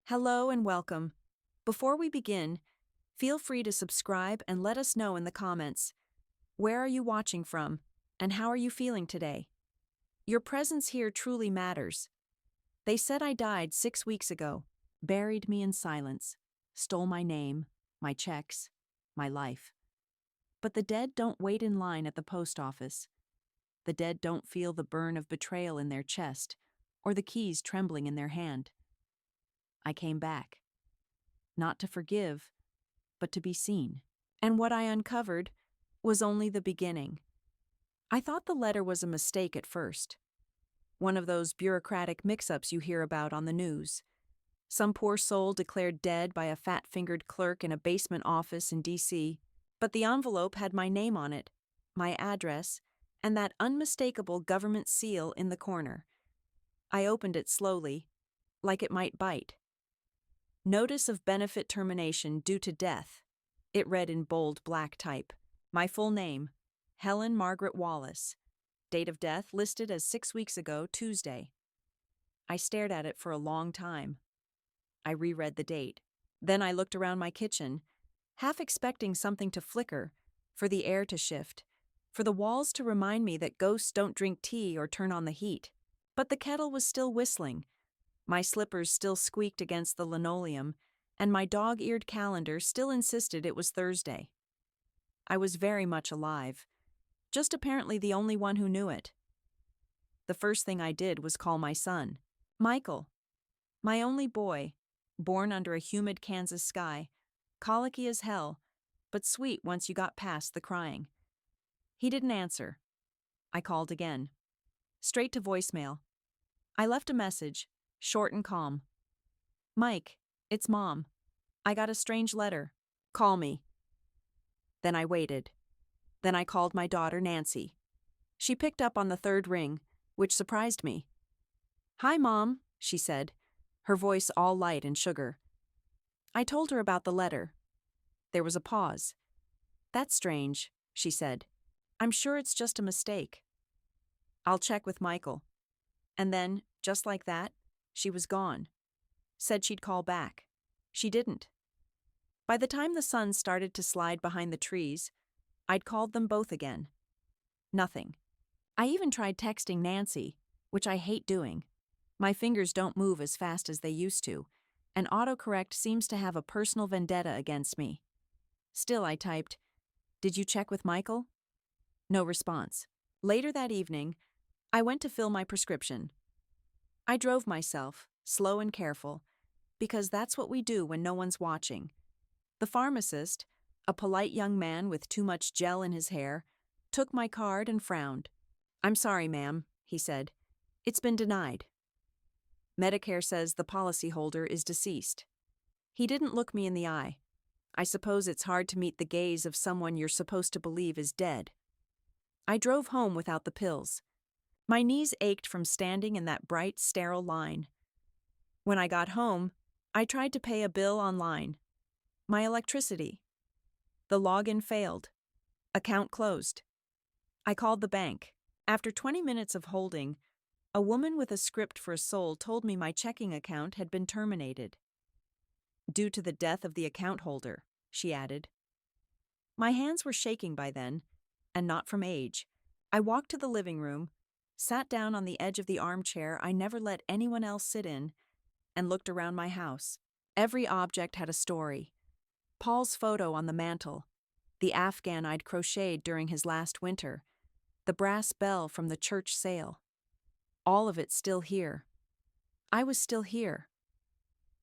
Hello and welcome. Before we begin, feel free to subscribe and let us know in the comments. Where are you watching from, and how are you feeling today? Your presence here truly matters. They said I died 6 weeks ago, buried me in silence, stole my name, my checks, my life. But the dead don't wait in line at the post office. The dead don't feel the burn of betrayal in their chest, or the keys trembling in their hand. I came back. Not to forgive, but to be seen. And what I uncovered was only the beginning. I thought the letter was a mistake at first. One of those bureaucratic mix-ups you hear about on the news. Some poor soul declared dead by a fat-fingered clerk in a basement office in D.C., but the envelope had my name on it, my address, and that unmistakable government seal in the corner. I opened it slowly, like it might bite. Notice of benefit termination due to death. It read in bold black type. My full name, Helen Margaret Wallace. Date of death listed as 6 weeks ago, Tuesday. I stared at it for a long time. I reread the date. Then I looked around my kitchen, half expecting something to flicker, for the air to shift, for the walls to remind me that ghosts don't drink tea or turn on the heat. But the kettle was still whistling. My slippers still squeaked against the linoleum, and my dog-eared calendar still insisted it was Thursday. I was very much alive, just apparently the only one who knew it. The first thing I did was call my son, Michael, my only boy, born under a humid Kansas sky, colicky as hell, but sweet once you got past the crying. He didn't answer. I called again. Straight to voicemail. I left a message, short and calm. Mike, it's Mom. I got a strange letter. Call me. Then I waited. Then I called my daughter Nancy. She picked up on the third ring, which surprised me. Hi, Mom, she said, her voice all light and sugar. I told her about the letter. There was a pause. That's strange, she said. I'm sure it's just a mistake. I'll check with Michael. And then, just like that, she was gone. Said she'd call back. She didn't. By the time the sun started to slide behind the trees, I'd called them both again. Nothing. I even tried texting Nancy, which I hate doing. My fingers don't move as fast as they used to, and autocorrect seems to have a personal vendetta against me. Still, I typed, "Did you check with Michael?" No response. Later that evening, I went to fill my prescription. I drove myself, slow and careful, because that's what we do when no one's watching. The pharmacist, a polite young man with too much gel in his hair, took my card and frowned. "I'm sorry, ma'am," he said. "It's been denied." Medicare says the policyholder is deceased. He didn't look me in the eye. I suppose it's hard to meet the gaze of someone you're supposed to believe is dead. I drove home without the pills. My knees ached from standing in that bright, sterile line. When I got home, I tried to pay a bill online. My electricity. The login failed. Account closed. I called the bank. After 20 minutes of holding, a woman with a script for a soul told me my checking account had been terminated. Due to the death of the account holder, she added. My hands were shaking by then, and not from age. I walked to the living room, sat down on the edge of the armchair I never let anyone else sit in, and looked around my house. Every object had a story. Paul's photo on the mantel, the Afghan I'd crocheted during his last winter, the brass bell from the church sale. All of it still here. I was still here.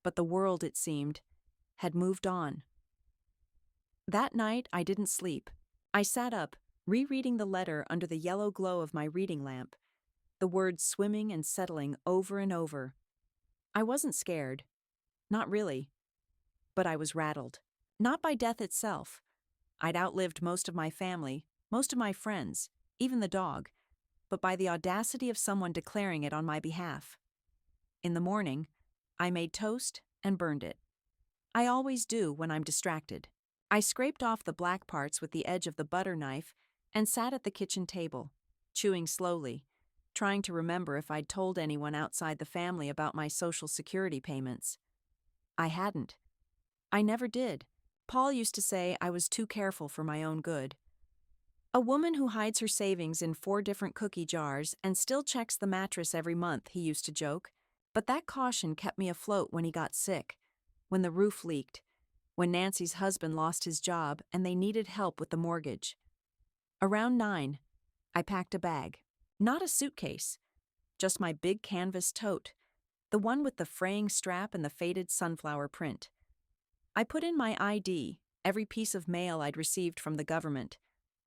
But the world, it seemed, had moved on. That night, I didn't sleep. I sat up, rereading the letter under the yellow glow of my reading lamp, the words swimming and settling over and over. I wasn't scared. Not really. But I was rattled. Not by death itself. I'd outlived most of my family, most of my friends, even the dog, but by the audacity of someone declaring it on my behalf. In the morning, I made toast and burned it. I always do when I'm distracted. I scraped off the black parts with the edge of the butter knife and sat at the kitchen table, chewing slowly, trying to remember if I'd told anyone outside the family about my Social Security payments. I hadn't. I never did. Paul used to say I was too careful for my own good. A woman who hides her savings in 4 different cookie jars and still checks the mattress every month, he used to joke. But that caution kept me afloat when he got sick, when the roof leaked, when Nancy's husband lost his job and they needed help with the mortgage. Around 9, I packed a bag. Not a suitcase, just my big canvas tote, the one with the fraying strap and the faded sunflower print. I put in my ID, every piece of mail I'd received from the government,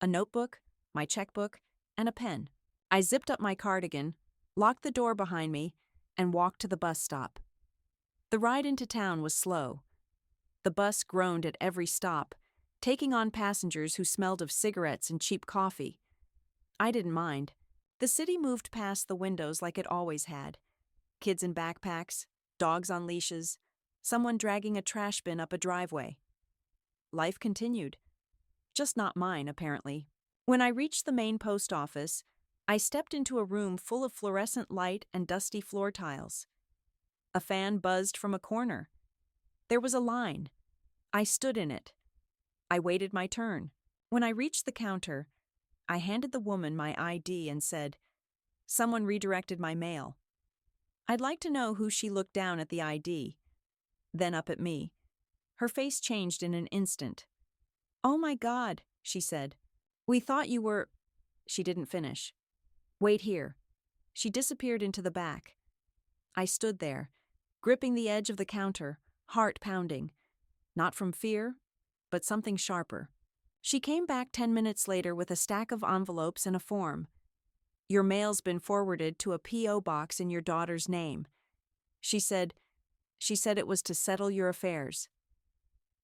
a notebook, my checkbook, and a pen. I zipped up my cardigan, locked the door behind me, and walked to the bus stop. The ride into town was slow. The bus groaned at every stop, taking on passengers who smelled of cigarettes and cheap coffee. I didn't mind. The city moved past the windows like it always had. Kids in backpacks, dogs on leashes, someone dragging a trash bin up a driveway. Life continued. Just not mine, apparently. When I reached the main post office, I stepped into a room full of fluorescent light and dusty floor tiles. A fan buzzed from a corner. There was a line. I stood in it. I waited my turn. When I reached the counter, I handed the woman my ID and said, "Someone redirected my mail." I'd like to know who. She looked down at the ID, then up at me. Her face changed in an instant. "Oh my God," she said. "We thought you were—" She didn't finish. "Wait here." She disappeared into the back. I stood there, gripping the edge of the counter, heart pounding. Not from fear, but something sharper. She came back 10 minutes later with a stack of envelopes and a form. "Your mail's been forwarded to a P.O. box in your daughter's name." She said it was to settle your affairs.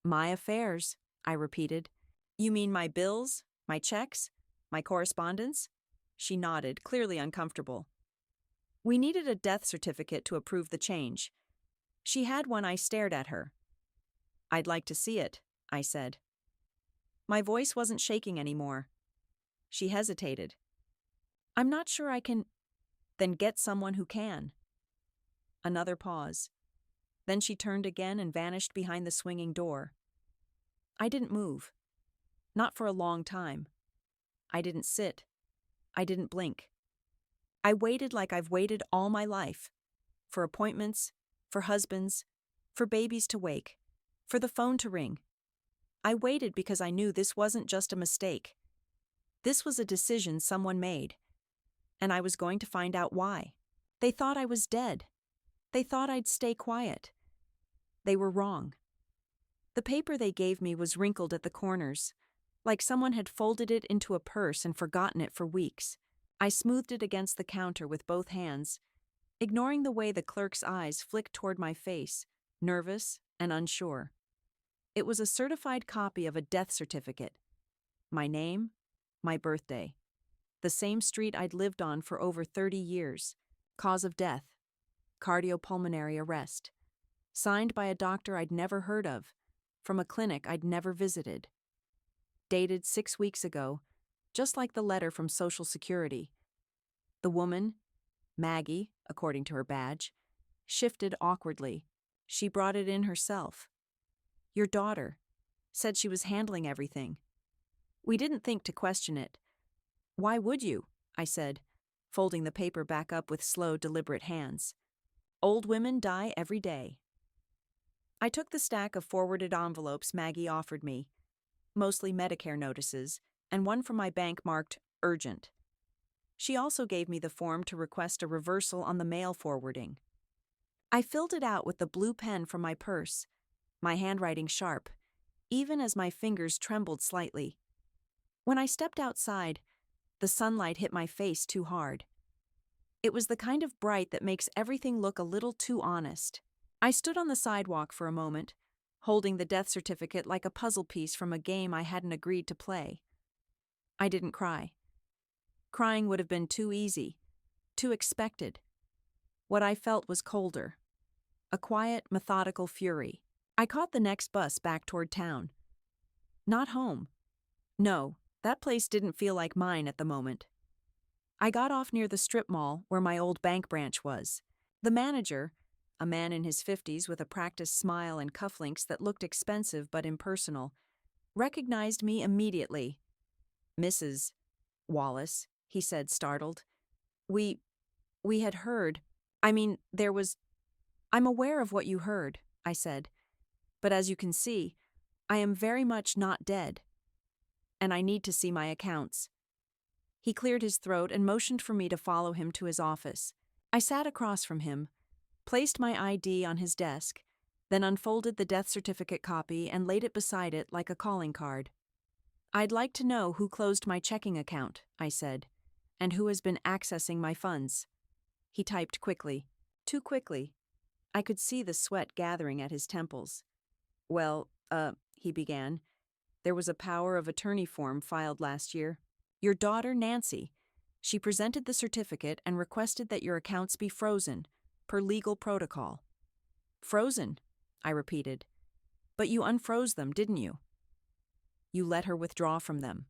"My affairs," I repeated. "You mean my bills, my checks, my correspondence?" She nodded, clearly uncomfortable. "We needed a death certificate to approve the change." She had one. I stared at her. "I'd like to see it," I said. My voice wasn't shaking anymore. She hesitated. "I'm not sure I can—" "Then get someone who can." Another pause. Then she turned again and vanished behind the swinging door. I didn't move. Not for a long time. I didn't sit. I didn't blink. I waited like I've waited all my life. For appointments, for husbands, for babies to wake, for the phone to ring. I waited because I knew this wasn't just a mistake. This was a decision someone made. And I was going to find out why. They thought I was dead. They thought I'd stay quiet. They were wrong. The paper they gave me was wrinkled at the corners, like someone had folded it into a purse and forgotten it for weeks. I smoothed it against the counter with both hands, ignoring the way the clerk's eyes flicked toward my face, nervous and unsure. It was a certified copy of a death certificate. My name, my birthday. The same street I'd lived on for over 30 years. Cause of death: cardiopulmonary arrest. Signed by a doctor I'd never heard of, from a clinic I'd never visited. Dated 6 weeks ago, just like the letter from Social Security. The woman, Maggie, according to her badge, shifted awkwardly. She brought it in herself. "Your daughter," said she was handling everything. We didn't think to question it. "Why would you?" I said, folding the paper back up with slow, deliberate hands. "Old women die every day." I took the stack of forwarded envelopes Maggie offered me, mostly Medicare notices, and one from my bank marked urgent. She also gave me the form to request a reversal on the mail forwarding. I filled it out with the blue pen from my purse, my handwriting sharp, even as my fingers trembled slightly. When I stepped outside, the sunlight hit my face too hard. It was the kind of bright that makes everything look a little too honest. I stood on the sidewalk for a moment, holding the death certificate like a puzzle piece from a game I hadn't agreed to play. I didn't cry. Crying would have been too easy, too expected. What I felt was colder. A quiet, methodical fury. I caught the next bus back toward town. Not home. No, that place didn't feel like mine at the moment. I got off near the strip mall where my old bank branch was. The manager, a man in his 50s with a practiced smile and cufflinks that looked expensive but impersonal, recognized me immediately. "Mrs. Wallace," he said, startled. We we had heard. I mean, there was. I'm aware of what you heard," I said. "But as you can see, I am very much not dead. And I need to see my accounts." He cleared his throat and motioned for me to follow him to his office. I sat across from him, placed my ID on his desk, then unfolded the death certificate copy and laid it beside it like a calling card. "I'd like to know who closed my checking account," I said, "and who has been accessing my funds." He typed quickly, too quickly. I could see the sweat gathering at his temples. "Well, he began. "There was a power of attorney form filed last year. Your daughter, Nancy. She presented the certificate and requested that your accounts be frozen, per legal protocol." "Frozen," I repeated. "But you unfroze them, didn't you?" "You let her withdraw from them."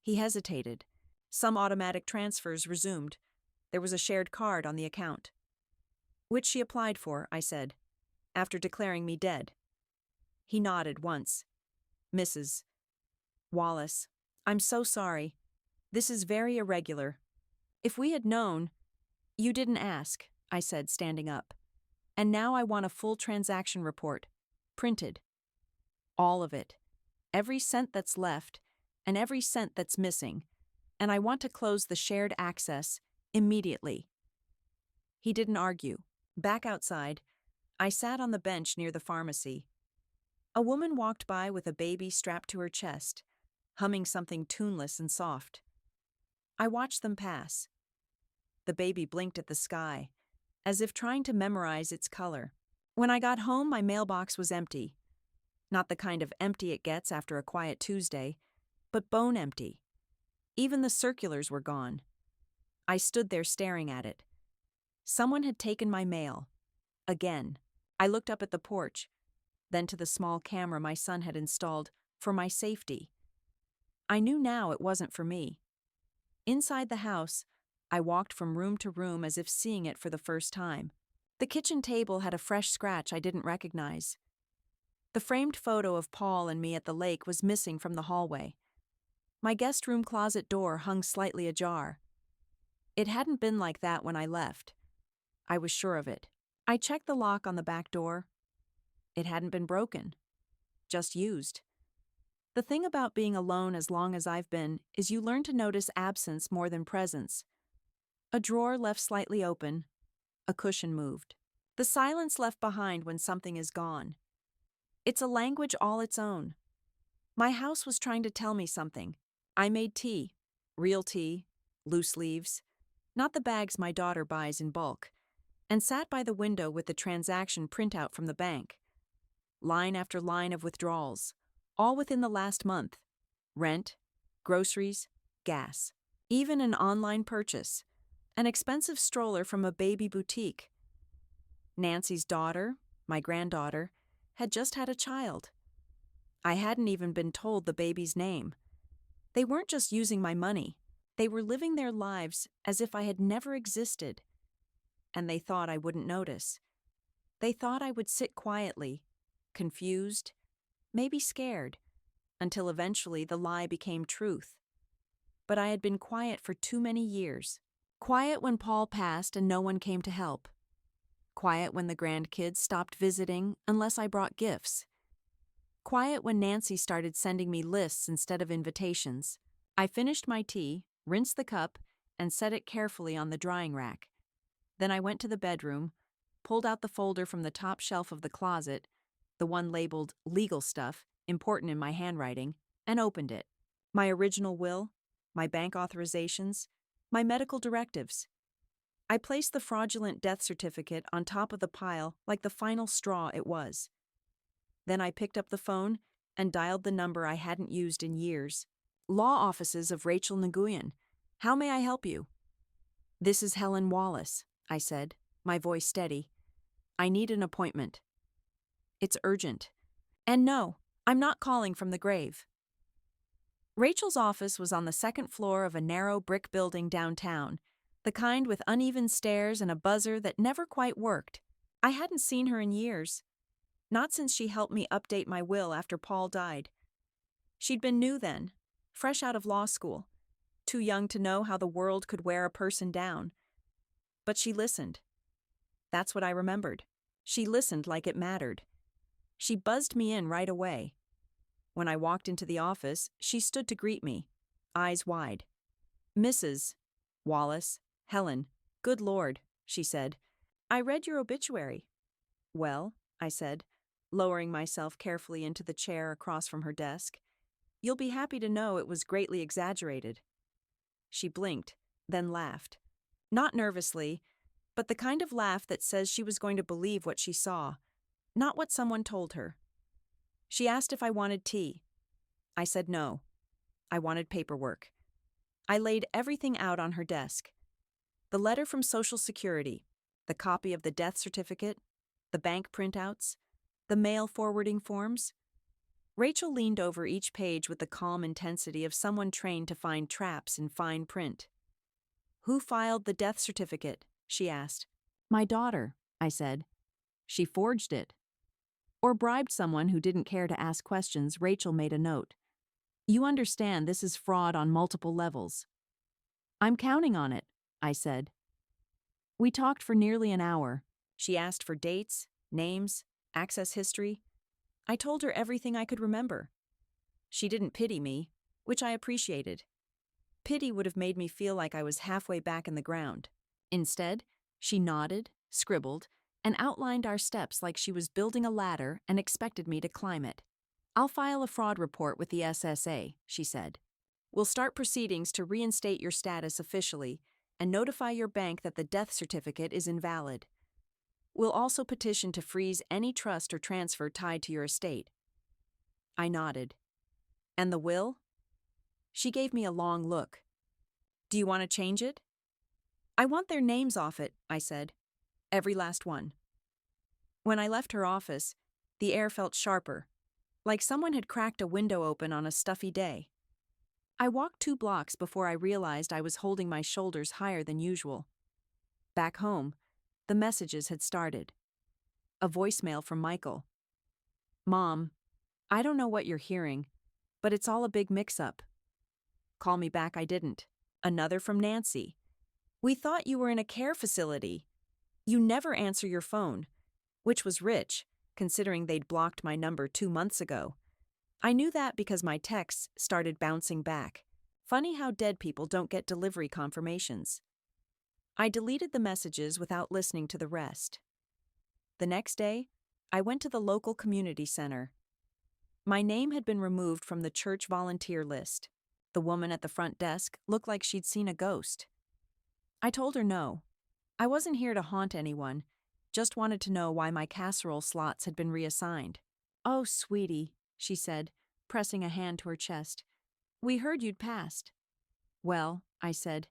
He hesitated. Some automatic transfers resumed. There was a shared card on the account. "Which she applied for," I said, "after declaring me dead." He nodded once. "Mrs. Wallace, I'm so sorry. This is very irregular. If we had known—" "You didn't ask," I said, standing up. "And now I want a full transaction report. Printed. All of it. Every cent that's left, and every cent that's missing. And I want to close the shared access immediately." He didn't argue. Back outside, I sat on the bench near the pharmacy. A woman walked by with a baby strapped to her chest, humming something tuneless and soft. I watched them pass. The baby blinked at the sky, as if trying to memorize its color. When I got home, my mailbox was empty. Not the kind of empty it gets after a quiet Tuesday, but bone empty. Even the circulars were gone. I stood there staring at it. Someone had taken my mail. Again. I looked up at the porch, then to the small camera my son had installed for my safety. I knew now it wasn't for me. Inside the house, I walked from room to room as if seeing it for the first time. The kitchen table had a fresh scratch I didn't recognize. The framed photo of Paul and me at the lake was missing from the hallway. My guest room closet door hung slightly ajar. It hadn't been like that when I left. I was sure of it. I checked the lock on the back door. It hadn't been broken, just used. The thing about being alone as long as I've been is you learn to notice absence more than presence. A drawer left slightly open, a cushion moved. The silence left behind when something is gone. It's a language all its own. My house was trying to tell me something. I made tea, real tea, loose leaves, not the bags my daughter buys in bulk, and sat by the window with the transaction printout from the bank. Line after line of withdrawals, all within the last month. Rent, groceries, gas, even an online purchase, an expensive stroller from a baby boutique. Nancy's daughter, my granddaughter, had just had a child. I hadn't even been told the baby's name. They weren't just using my money. They were living their lives as if I had never existed. And they thought I wouldn't notice. They thought I would sit quietly, confused, maybe scared, until eventually the lie became truth. But I had been quiet for too many years. Quiet when Paul passed and no one came to help. Quiet when the grandkids stopped visiting unless I brought gifts. Quiet when Nancy started sending me lists instead of invitations. I finished my tea, rinsed the cup, and set it carefully on the drying rack. Then I went to the bedroom, pulled out the folder from the top shelf of the closet, the one labeled legal stuff, important in my handwriting, and opened it. My original will, my bank authorizations, my medical directives. I placed the fraudulent death certificate on top of the pile like the final straw it was. Then I picked up the phone and dialed the number I hadn't used in years. Law offices of Rachel Nguyen. How may I help you? This is Helen Wallace, I said, my voice steady. I need an appointment. It's urgent. And no, I'm not calling from the grave. Rachel's office was on the second floor of a narrow brick building downtown, the kind with uneven stairs and a buzzer that never quite worked. I hadn't seen her in years, not since she helped me update my will after Paul died. She'd been new then, fresh out of law school, too young to know how the world could wear a person down. But she listened. That's what I remembered. She listened like it mattered. She buzzed me in right away. When I walked into the office, she stood to greet me, eyes wide. "Mrs. Wallace, Helen, good Lord," she said. "I read your obituary." "Well," I said, lowering myself carefully into the chair across from her desk, "you'll be happy to know it was greatly exaggerated." She blinked, then laughed. Not nervously, but the kind of laugh that says she was going to believe what she saw, not what someone told her. She asked if I wanted tea. I said no. I wanted paperwork. I laid everything out on her desk. The letter from Social Security, the copy of the death certificate, the bank printouts, the mail forwarding forms. Rachel leaned over each page with the calm intensity of someone trained to find traps in fine print. "Who filed the death certificate?" she asked. "My daughter," I said. "She forged it." Or bribed someone who didn't care to ask questions. Rachel made a note. "You understand this is fraud on multiple levels." "I'm counting on it," I said. We talked for nearly an hour. She asked for dates, names, access history. I told her everything I could remember. She didn't pity me, which I appreciated. Pity would have made me feel like I was halfway back in the ground. Instead, she nodded, scribbled, and outlined our steps like she was building a ladder and expected me to climb it. "I'll file a fraud report with the SSA," she said. "We'll start proceedings to reinstate your status officially and notify your bank that the death certificate is invalid. We'll also petition to freeze any trust or transfer tied to your estate." I nodded. "And the will?" She gave me a long look. "Do you want to change it?" "I want their names off it," I said. "Every last one." When I left her office, the air felt sharper, like someone had cracked a window open on a stuffy day. I walked 2 blocks before I realized I was holding my shoulders higher than usual. Back home, the messages had started. A voicemail from Michael. "Mom, I don't know what you're hearing, but it's all a big mix-up." Call me back, I didn't. Another from Nancy. "We thought you were in a care facility. You never answer your phone," which was rich, considering they'd blocked my number 2 months ago. I knew that because my texts started bouncing back. Funny how dead people don't get delivery confirmations. I deleted the messages without listening to the rest. The next day, I went to the local community center. My name had been removed from the church volunteer list. The woman at the front desk looked like she'd seen a ghost. I told her no. I wasn't here to haunt anyone, just wanted to know why my casserole slots had been reassigned. "Oh, sweetie," she said, pressing a hand to her chest. "We heard you'd passed." "Well," I said,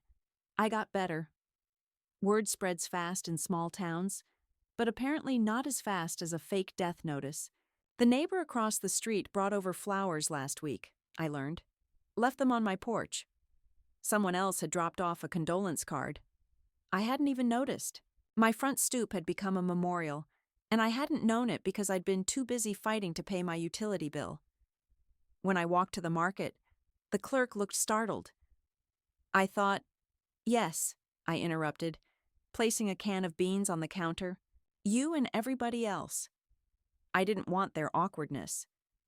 "I got better." Word spreads fast in small towns, but apparently not as fast as a fake death notice. The neighbor across the street brought over flowers last week, I learned. Left them on my porch. Someone else had dropped off a condolence card. I hadn't even noticed. My front stoop had become a memorial, and I hadn't known it because I'd been too busy fighting to pay my utility bill. When I walked to the market, the clerk looked startled. I thought, "Yes," I interrupted, placing a can of beans on the counter. "You and everybody else." I didn't want their awkwardness.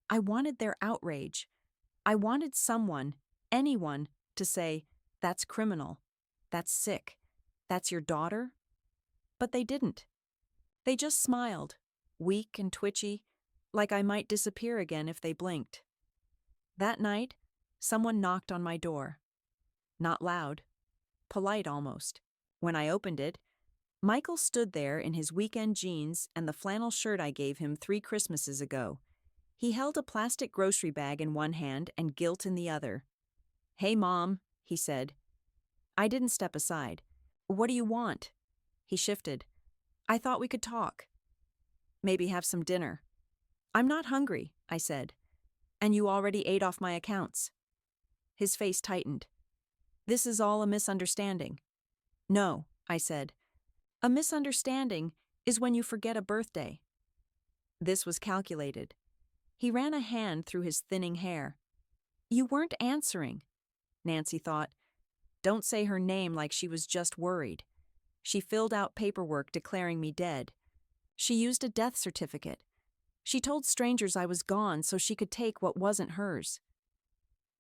I wanted their outrage. I wanted someone, anyone, to say, "That's criminal. That's sick. That's your daughter?" But they didn't. They just smiled, weak and twitchy, like I might disappear again if they blinked. That night, someone knocked on my door. Not loud. Polite almost. When I opened it, Michael stood there in his weekend jeans and the flannel shirt I gave him 3 Christmases ago. He held a plastic grocery bag in one hand and guilt in the other. "Hey, Mom," he said. I didn't step aside. "What do you want?" He shifted. "I thought we could talk. Maybe have some dinner." "I'm not hungry," I said. "And you already ate off my accounts." His face tightened. "This is all a misunderstanding." "No," I said. "A misunderstanding is when you forget a birthday. This was calculated. He ran a hand through his thinning hair. You weren't answering, Nancy thought. Don't say her name like she was just worried. She filled out paperwork declaring me dead. She used a death certificate. She told strangers I was gone so she could take what wasn't hers.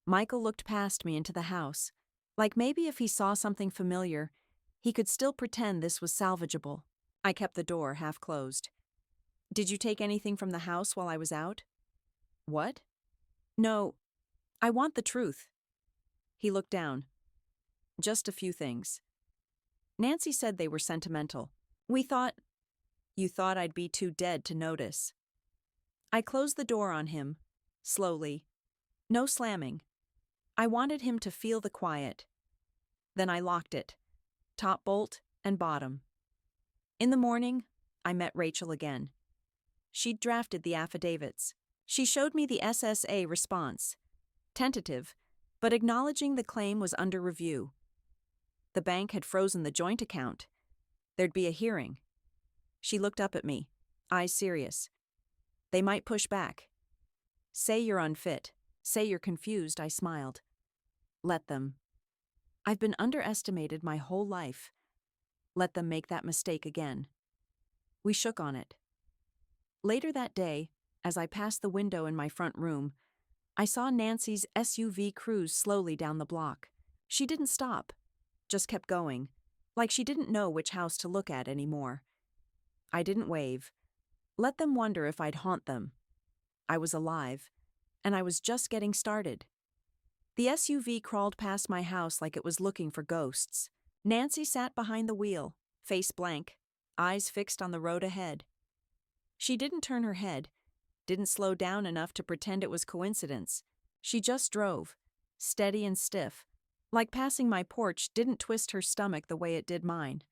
Michael looked past me into the house, like maybe if he saw something familiar, he could still pretend this was salvageable. I kept the door half closed. Did you take anything from the house while I was out? What? No, I want the truth. He looked down. Just a few things. Nancy said they were sentimental. You thought I'd be too dead to notice. I closed the door on him, slowly. No slamming. I wanted him to feel the quiet. Then I locked it, top bolt and bottom. In the morning, I met Rachel again. She'd drafted the affidavits. She showed me the SSA response. Tentative, but acknowledging the claim was under review. The bank had frozen the joint account. There'd be a hearing. She looked up at me, eyes serious. They might push back. Say you're unfit. Say you're confused, I smiled. Let them. I've been underestimated my whole life. Let them make that mistake again. We shook on it. Later that day, as I passed the window in my front room, I saw Nancy's SUV cruise slowly down the block. She didn't stop, just kept going, like she didn't know which house to look at anymore. I didn't wave. Let them wonder if I'd haunt them. I was alive, and I was just getting started. The SUV crawled past my house like it was looking for ghosts. Nancy sat behind the wheel, face blank, eyes fixed on the road ahead. She didn't turn her head, didn't slow down enough to pretend it was coincidence. She just drove, steady and stiff, like passing my porch didn't twist her stomach the way it did mine.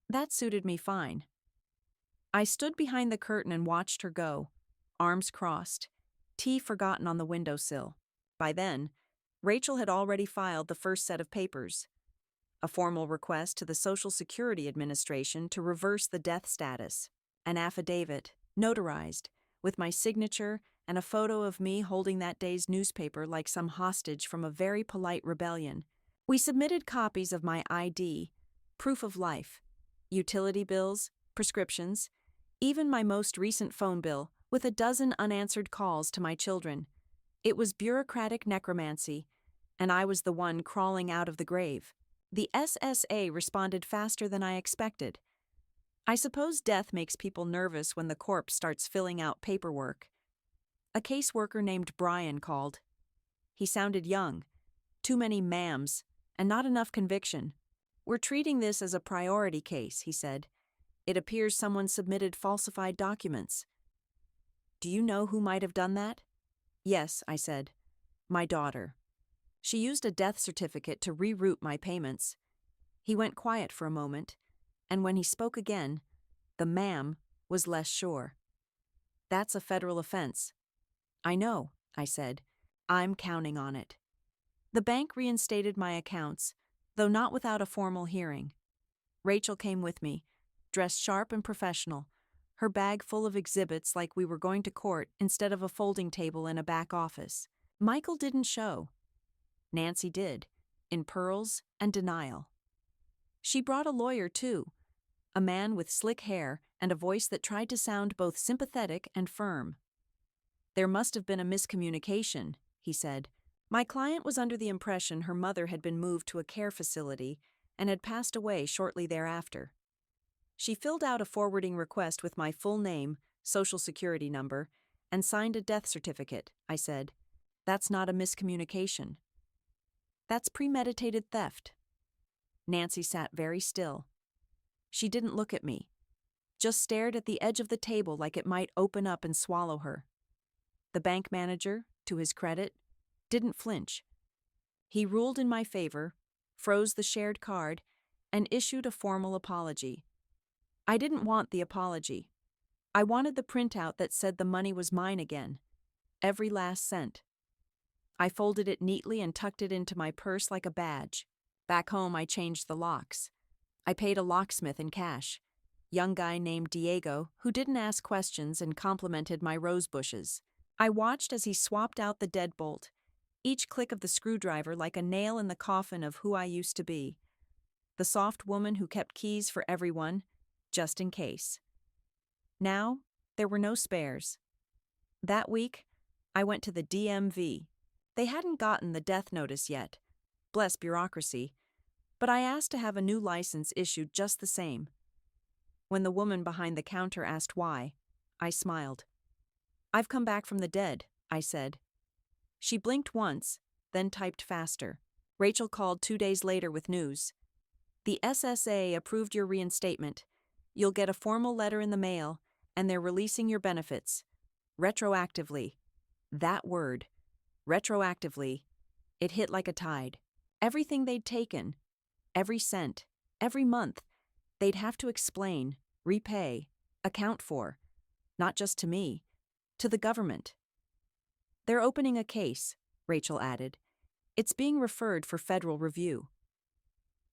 That suited me fine. I stood behind the curtain and watched her go, arms crossed, tea forgotten on the windowsill. By then, Rachel had already filed the first set of papers. A formal request to the Social Security Administration to reverse the death status. An affidavit, notarized, with my signature and a photo of me holding that day's newspaper like some hostage from a very polite rebellion. We submitted copies of my ID, proof of life, utility bills, prescriptions, even my most recent phone bill with a dozen unanswered calls to my children. It was bureaucratic necromancy, and I was the one crawling out of the grave. The SSA responded faster than I expected. I suppose death makes people nervous when the corpse starts filling out paperwork. A caseworker named Brian called. He sounded young, too many ma'ams, and not enough conviction. We're treating this as a priority case, he said. It appears someone submitted falsified documents. Do you know who might have done that? Yes, I said. My daughter. She used a death certificate to reroute my payments. He went quiet for a moment, and when he spoke again, the ma'am was less sure. That's a federal offense. I know, I said. I'm counting on it. The bank reinstated my accounts, though not without a formal hearing. Rachel came with me, dressed sharp and professional, her bag full of exhibits like we were going to court instead of a folding table in a back office. Michael didn't show. Nancy did, in pearls and denial. She brought a lawyer, too, a man with slick hair and a voice that tried to sound both sympathetic and firm. There must have been a miscommunication, he said. My client was under the impression her mother had been moved to a care facility and had passed away shortly thereafter. She filled out a forwarding request with my full name, social security number, and signed a death certificate, I said. That's not a miscommunication. That's premeditated theft. Nancy sat very still. She didn't look at me, just stared at the edge of the table like it might open up and swallow her. The bank manager, to his credit, didn't flinch. He ruled in my favor, froze the shared card, and issued a formal apology. I didn't want the apology. I wanted the printout that said the money was mine again, every last cent. I folded it neatly and tucked it into my purse like a badge. Back home, I changed the locks. I paid a locksmith in cash. young guy named Diego who didn't ask questions and complimented my rose bushes. I watched as he swapped out the deadbolt, each click of the screwdriver like a nail in the coffin of who I used to be. The soft woman who kept keys for everyone, just in case. Now, there were no spares. That week, I went to the DMV. They hadn't gotten the death notice yet. Bless bureaucracy. But I asked to have a new license issued just the same. When the woman behind the counter asked why, I smiled. "I've come back from the dead," I said. She blinked once, then typed faster. Rachel called 2 days later with news. "The SSA approved your reinstatement. You'll get a formal letter in the mail, and they're releasing your benefits. Retroactively." That word, retroactively, it hit like a tide. Everything they'd taken, every cent, every month, they'd have to explain, repay, account for, not just to me, to the government. "They're opening a case," Rachel added. "It's being referred for federal review."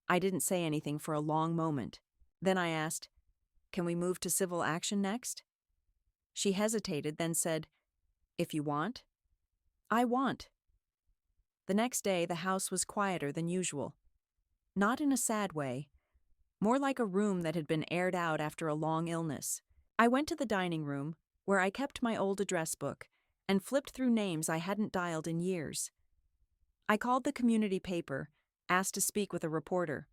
I didn't say anything for a long moment. Then I asked, "Can we move to civil action next?" She hesitated, then said, "If you want." "I want." The next day, the house was quieter than usual. Not in a sad way, more like a room that had been aired out after a long illness. I went to the dining room, where I kept my old address book, and flipped through names I hadn't dialed in years. I called the community paper, asked to speak with a reporter.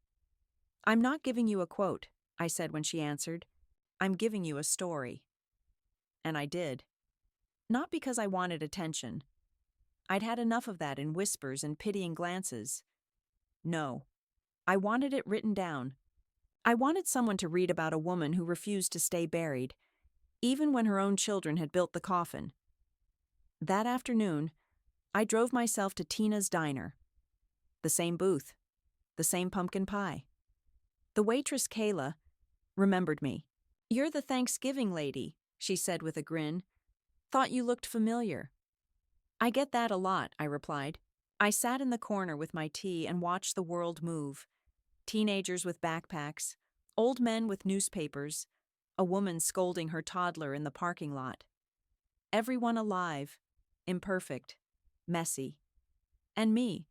"I'm not giving you a quote," I said when she answered. "I'm giving you a story." And I did. Not because I wanted attention. I'd had enough of that in whispers and pitying glances. No. I wanted it written down. I wanted someone to read about a woman who refused to stay buried, even when her own children had built the coffin. That afternoon, I drove myself to Tina's diner. The same booth, the same pumpkin pie. The waitress, Kayla, remembered me. "You're the Thanksgiving lady," she said with a grin. "Thought you looked familiar." "I get that a lot," I replied. I sat in the corner with my tea and watched the world move. Teenagers with backpacks, old men with newspapers, a woman scolding her toddler in the parking lot. Everyone alive, imperfect, messy. And me,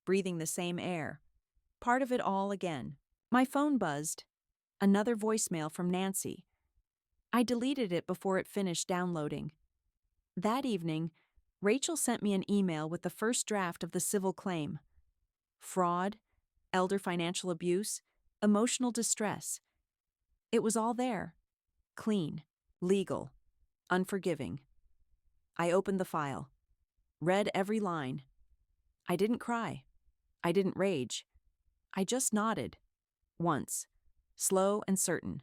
breathing the same air, part of it all again. My phone buzzed. Another voicemail from Nancy. I deleted it before it finished downloading. That evening, Rachel sent me an email with the first draft of the civil claim. Fraud, elder financial abuse, emotional distress. It was all there. Clean, legal, unforgiving. I opened the file. Read every line. I didn't cry. I didn't rage. I just nodded. Once. Slow and certain.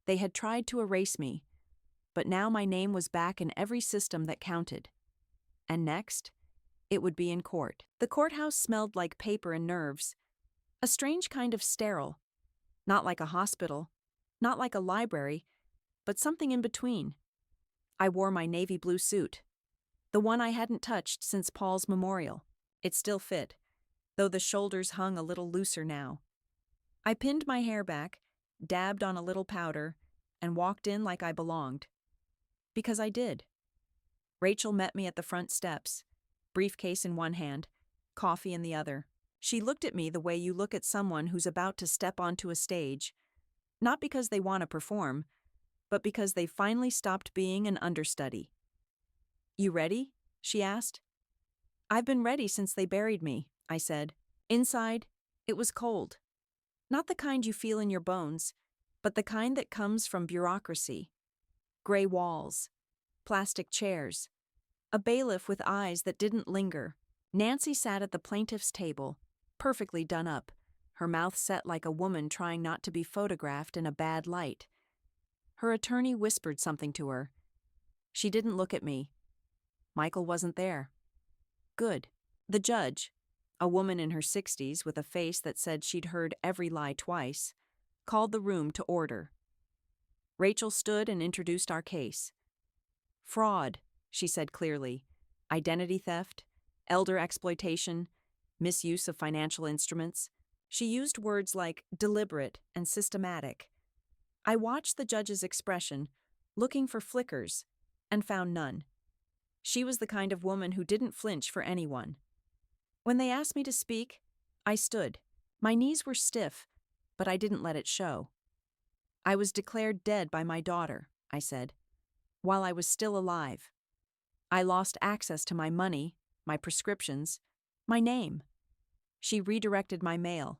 They had tried to erase me, but now my name was back in every system that counted. And next, it would be in court. The courthouse smelled like paper and nerves. A strange kind of sterile. Not like a hospital, not like a library, but something in between. I wore my navy blue suit, the one I hadn't touched since Paul's memorial. It still fit, though the shoulders hung a little looser now. I pinned my hair back, dabbed on a little powder, and walked in like I belonged. Because I did. Rachel met me at the front steps, briefcase in one hand, coffee in the other. She looked at me the way you look at someone who's about to step onto a stage, not because they want to perform, but because they finally stopped being an understudy. "You ready?" she asked. "I've been ready since they buried me," I said. Inside, it was cold. Not the kind you feel in your bones, but the kind that comes from bureaucracy. Gray walls, plastic chairs, a bailiff with eyes that didn't linger. Nancy sat at the plaintiff's table, perfectly done up, her mouth set like a woman trying not to be photographed in a bad light. Her attorney whispered something to her. She didn't look at me. Michael wasn't there. Good. The judge, a woman in her 60s with a face that said she'd heard every lie twice, called the room to order. Rachel stood and introduced our case. "Fraud," she said clearly. "Identity theft, elder exploitation, misuse of financial instruments." She used words like deliberate and systematic. I watched the judge's expression, looking for flickers, and found none. She was the kind of woman who didn't flinch for anyone. When they asked me to speak, I stood. My knees were stiff, but I didn't let it show. I was declared dead by my daughter, I said, while I was still alive. I lost access to my money, my prescriptions, my name. She redirected my mail.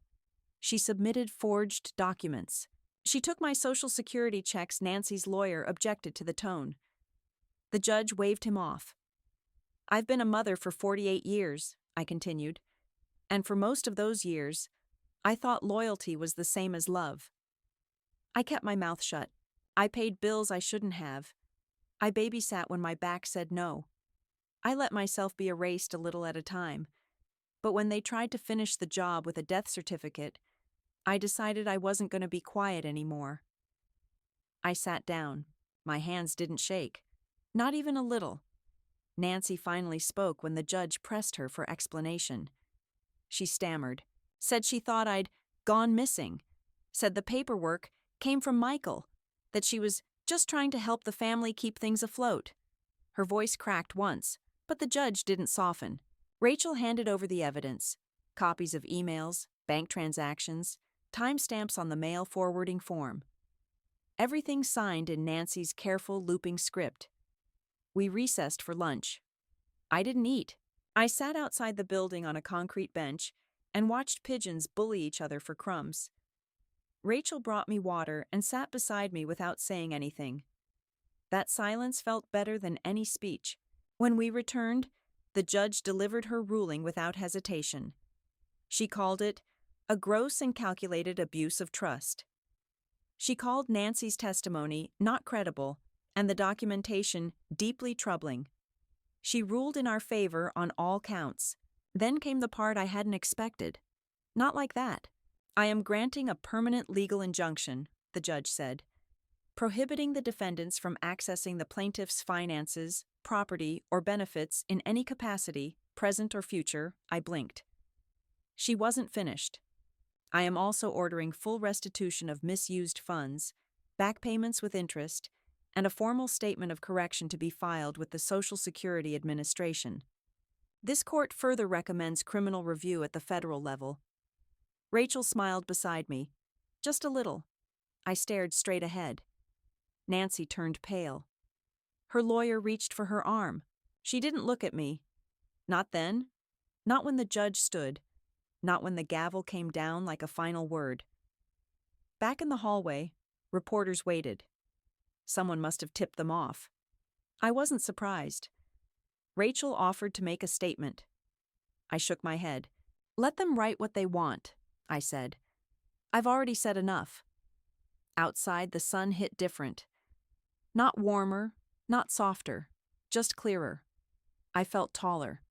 She submitted forged documents. She took my Social Security checks. Nancy's lawyer objected to the tone. The judge waved him off. I've been a mother for 48 years, I continued, and for most of those years, I thought loyalty was the same as love. I kept my mouth shut. I paid bills I shouldn't have. I babysat when my back said no. I let myself be erased a little at a time. But when they tried to finish the job with a death certificate, I decided I wasn't going to be quiet anymore. I sat down. My hands didn't shake. Not even a little. Nancy finally spoke when the judge pressed her for explanation. She stammered, said she thought I'd gone missing, said the paperwork came from Michael, that she was just trying to help the family keep things afloat. Her voice cracked once, but the judge didn't soften. Rachel handed over the evidence, copies of emails, bank transactions, timestamps on the mail forwarding form. Everything signed in Nancy's careful looping script. We recessed for lunch. I didn't eat. I sat outside the building on a concrete bench and watched pigeons bully each other for crumbs. Rachel brought me water and sat beside me without saying anything. That silence felt better than any speech. When we returned, the judge delivered her ruling without hesitation. She called it a gross and calculated abuse of trust. She called Nancy's testimony not credible and the documentation deeply troubling. She ruled in our favor on all counts. Then came the part I hadn't expected. Not like that. I am granting a permanent legal injunction, the judge said, prohibiting the defendants from accessing the plaintiff's finances, property, or benefits in any capacity, present or future. I blinked. She wasn't finished. I am also ordering full restitution of misused funds, back payments with interest, and a formal statement of correction to be filed with the Social Security Administration. This court further recommends criminal review at the federal level. Rachel smiled beside me. Just a little. I stared straight ahead. Nancy turned pale. Her lawyer reached for her arm. She didn't look at me. Not then. Not when the judge stood. Not when the gavel came down like a final word. Back in the hallway, reporters waited. Someone must have tipped them off. I wasn't surprised. Rachel offered to make a statement. I shook my head. Let them write what they want, I said. I've already said enough. Outside, the sun hit different. Not warmer, not softer, just clearer. I felt taller,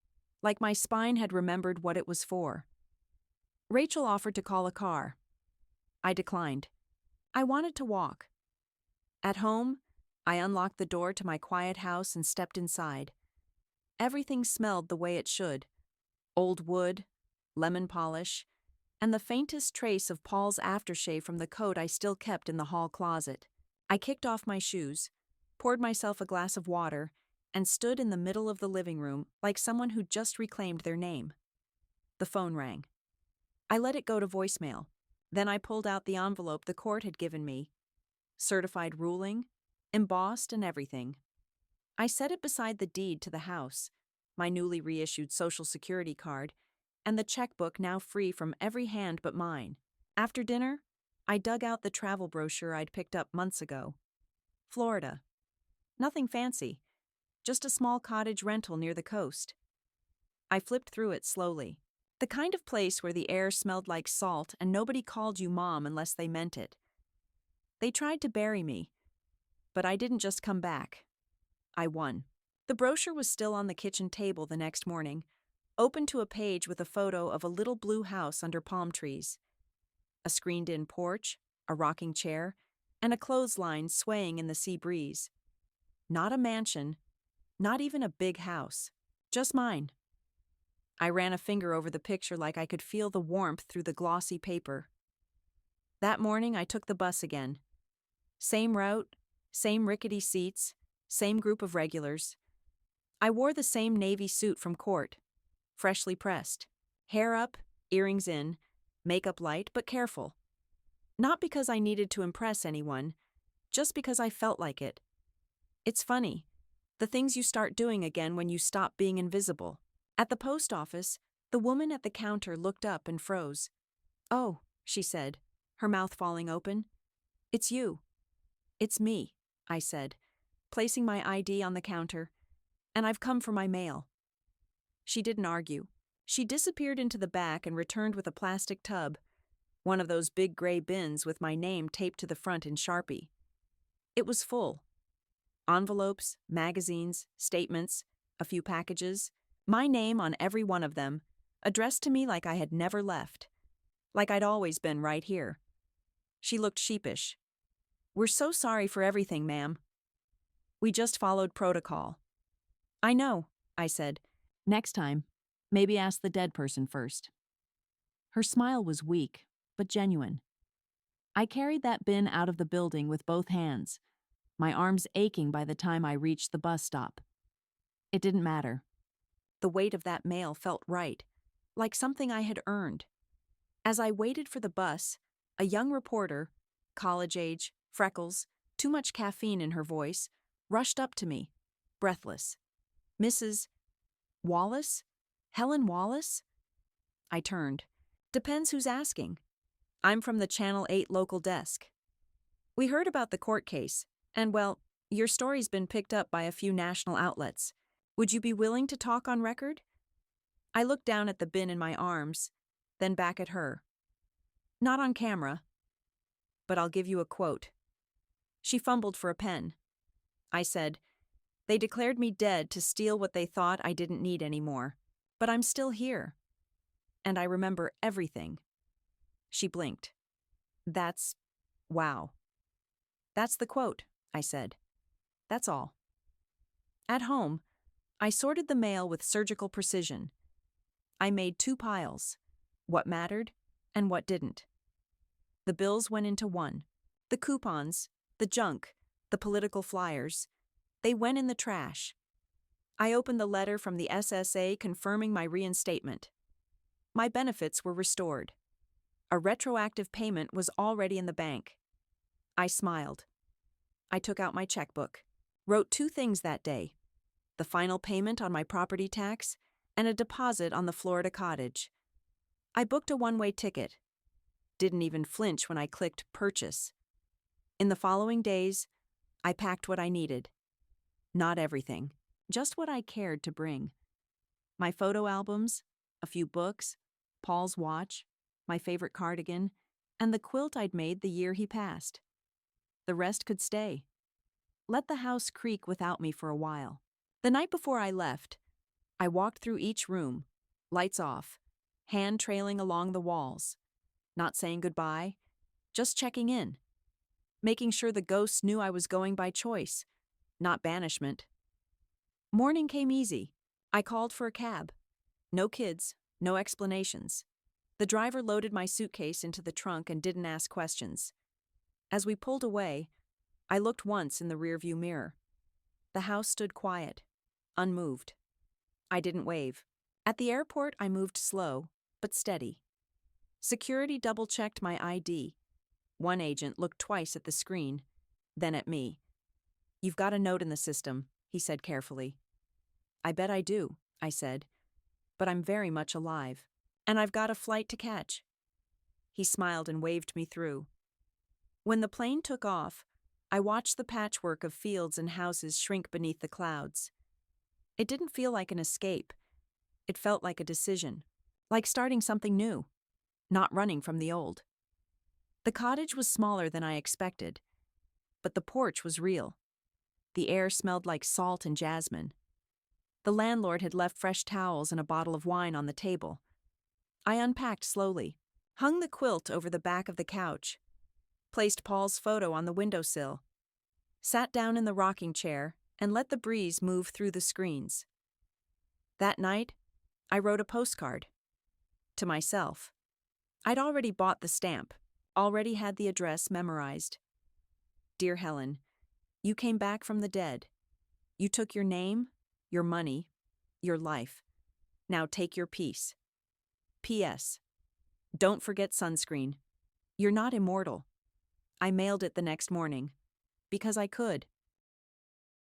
like my spine had remembered what it was for. Rachel offered to call a car. I declined. I wanted to walk. At home, I unlocked the door to my quiet house and stepped inside. Everything smelled the way it should. Old wood, lemon polish, and the faintest trace of Paul's aftershave from the coat I still kept in the hall closet. I kicked off my shoes, poured myself a glass of water, and stood in the middle of the living room like someone who'd just reclaimed their name. The phone rang. I let it go to voicemail. Then I pulled out the envelope the court had given me. Certified ruling, embossed and everything. I set it beside the deed to the house, my newly reissued Social Security card, and the checkbook now free from every hand but mine. After dinner, I dug out the travel brochure I'd picked up months ago. Florida. Nothing fancy, just a small cottage rental near the coast. I flipped through it slowly. The kind of place where the air smelled like salt and nobody called you mom unless they meant it. They tried to bury me, but I didn't just come back. I won. The brochure was still on the kitchen table the next morning, open to a page with a photo of a little blue house under palm trees. A screened-in porch, a rocking chair, and a clothesline swaying in the sea breeze. Not a mansion, not even a big house, just mine. I ran a finger over the picture like I could feel the warmth through the glossy paper. That morning I took the bus again. Same route, same rickety seats, same group of regulars. I wore the same navy suit from court, freshly pressed. Hair up, earrings in, makeup light but careful. Not because I needed to impress anyone, just because I felt like it. It's funny, the things you start doing again when you stop being invisible. At the post office, the woman at the counter looked up and froze. "Oh," she said, her mouth falling open. "It's you." "It's me," I said, placing my ID on the counter. "And I've come for my mail." She didn't argue. She disappeared into the back and returned with a plastic tub, one of those big gray bins with my name taped to the front in Sharpie. It was full. Envelopes, magazines, statements, a few packages, my name on every one of them, addressed to me like I had never left, like I'd always been right here. She looked sheepish. "We're so sorry for everything, ma'am. We just followed protocol." "I know," I said. "Next time, maybe ask the dead person first." Her smile was weak, but genuine. I carried that bin out of the building with both hands, my arms aching by the time I reached the bus stop. It didn't matter. The weight of that mail felt right, like something I had earned. As I waited for the bus, a young reporter, college age, freckles, too much caffeine in her voice, rushed up to me, breathless. "Mrs. Wallace? Helen Wallace?" I turned. "Depends who's asking. I'm from the Channel 8 local desk. We heard about the court case, and well, your story's been picked up by a few national outlets. Would you be willing to talk on record?" I looked down at the bin in my arms, then back at her. "Not on camera, but I'll give you a quote." She fumbled for a pen. I said, "They declared me dead to steal what they thought I didn't need anymore, but I'm still here. And I remember everything." She blinked. Wow. "That's the quote," I said. "That's all." At home, I sorted the mail with surgical precision. I made 2 piles, what mattered and what didn't. The bills went into one. The coupons, the junk, the political flyers, they went in the trash. I opened the letter from the SSA confirming my reinstatement. My benefits were restored. A retroactive payment was already in the bank. I smiled. I took out my checkbook, wrote 2 things that day: the final payment on my property tax and a deposit on the Florida cottage. I booked a one-way ticket. Didn't even flinch when I clicked purchase. In the following days, I packed what I needed. Not everything, just what I cared to bring. My photo albums, a few books, Paul's watch, my favorite cardigan, and the quilt I'd made the year he passed. The rest could stay. Let the house creak without me for a while. The night before I left, I walked through each room, lights off, hand trailing along the walls, not saying goodbye, just checking in, making sure the ghosts knew I was going by choice, not banishment. Morning came easy. I called for a cab. No kids, no explanations. The driver loaded my suitcase into the trunk and didn't ask questions. As we pulled away, I looked once in the rearview mirror. The house stood quiet, unmoved. I didn't wave. At the airport, I moved slow, but steady. Security double-checked my ID. One agent looked twice at the screen, then at me. "You've got a note in the system," he said carefully. "I bet I do," I said, "but I'm very much alive, and I've got a flight to catch." He smiled and waved me through. When the plane took off, I watched the patchwork of fields and houses shrink beneath the clouds. It didn't feel like an escape. It felt like a decision, like starting something new, not running from the old. The cottage was smaller than I expected, but the porch was real. The air smelled like salt and jasmine. The landlord had left fresh towels and a bottle of wine on the table. I unpacked slowly, hung the quilt over the back of the couch, placed Paul's photo on the windowsill, sat down in the rocking chair, and let the breeze move through the screens. That night, I wrote a postcard. To myself. I'd already bought the stamp, already had the address memorized. Dear Helen, you came back from the dead. You took your name, your money, your life. Now take your peace. P.S. Don't forget sunscreen. You're not immortal. I mailed it the next morning. Because I could.